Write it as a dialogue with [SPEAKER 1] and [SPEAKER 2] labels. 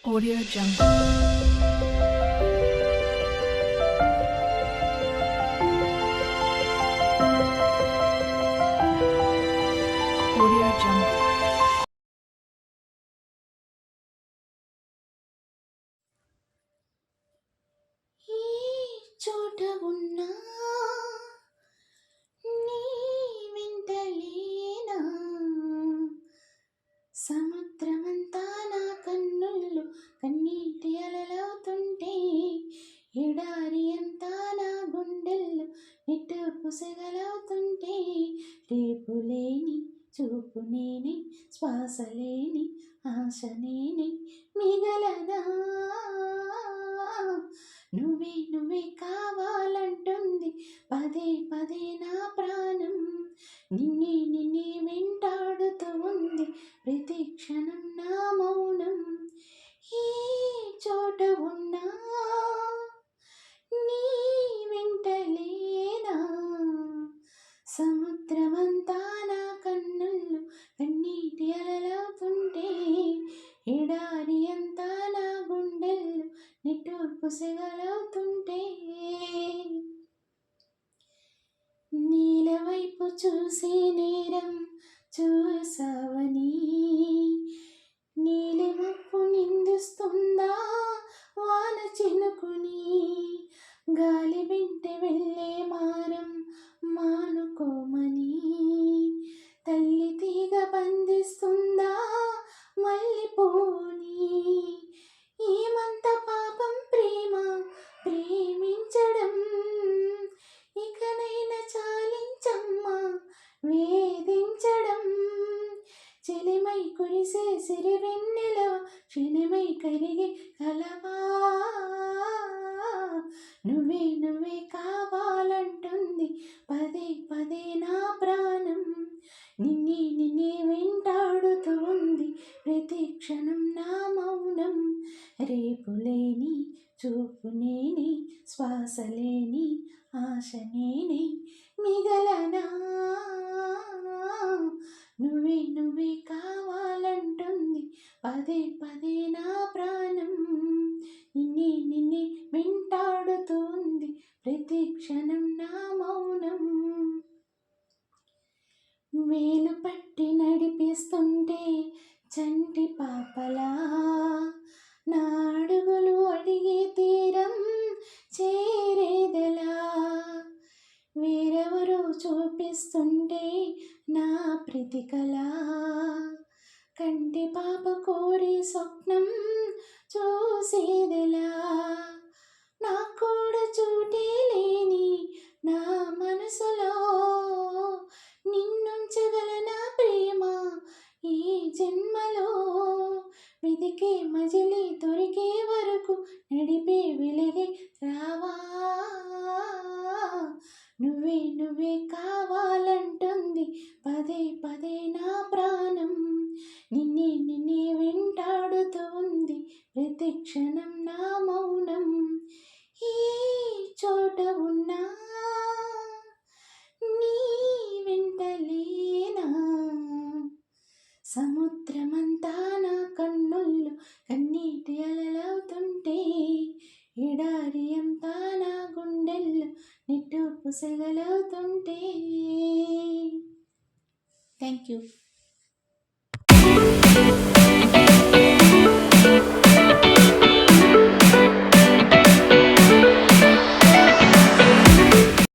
[SPEAKER 1] Audio Jungle. Audio Jungle.
[SPEAKER 2] ఈ చోట ఉన్నా నీ వెంటలేనా సముద్రమంతా నా కన్నుల్లో కన్నీటి అలలవుతుంటే ఎడారి అంతా నా గుండెల్లో నిట్టూర్పు సెగలవుతుంటే రేపు లేని చూపు నేనే శ్వాస లేని ఆశ నేనే మిగలదా నువ్వే కావాలంటుంది పదే పదే నా ప్రాణం నిన్నే వెంటాడుతూ ఉంది ప్రతి క్షణం నా మౌనం ఈ చోట ఉన్నా నీ వెంటలేనా సముద్రమంతా నా కన్నుల్లో కన్నీటి అలలవుతుంటే ఎడారి అంతా నా గుండెల్లో నిట్టూర్పు సెగలవుతుంటే నీల వైపు చూసే నేరం చూసావని నీలి ముప్పు నిందిస్తుందా వాన చినుకుని గాలి వెంట వెళ్ళే మారం మానుకోమని తల్లి తీగ బంధిస్తుందా మల్లిపోని ఏమంత పాపం ప్రేమించడం ఇకనైనా చాలించమ్మా వేధించడం చెలిమై కురిసే సిరివెన్నెల క్షణమై కరిగే కలవా నువ్వే కావాలంటుంది పదే పదే నా ప్రాణం నిన్నే వెంటాడుతూ ఉంది ప్రతి క్షణం నా మౌనం రేపు లేని చూపు నేనే శ్వాస లేని ఆశ నేనే మిగలనా నువ్వే కావాలంటుంది పదే పదే నా ప్రాణం నిన్నే వెంటాడుతుంది ప్రతి క్షణం నా మౌనం వేలు పట్టి నడిపిస్తుంటే చంటి పాపలా నా అడుగులు అడిగే తీరం చేరేదెలా వేరెవరో చూపిస్తుంటే నా ప్రతికలా కంటి పాప కోరి స్వప్నం చూసేదెలా నా కూడా చూటే లేని నా మనసులో నిన్నుంచగలనా ప్రేమ ఈ జన్మలో వెదికే మజిలీ దొరికే వరకు నడిపే వెలిగే రావా నువ్వే కావాలంటుంది పదే పదే నా ప్రాణం నిన్నే వెంటాడుతూ ఉంది ప్రతి క్షణం నా మౌనం ఈ చోట ఉన్నా నీ వెంటలేనా సముద్రమంతా నా కన్నుల్లో కన్నీటి అలలవుతుంటే ఎడారి అంతా నా గుండెల్లో నిట్టూర్పు సెగలవుతుంటే థ్యాంక్ యూ.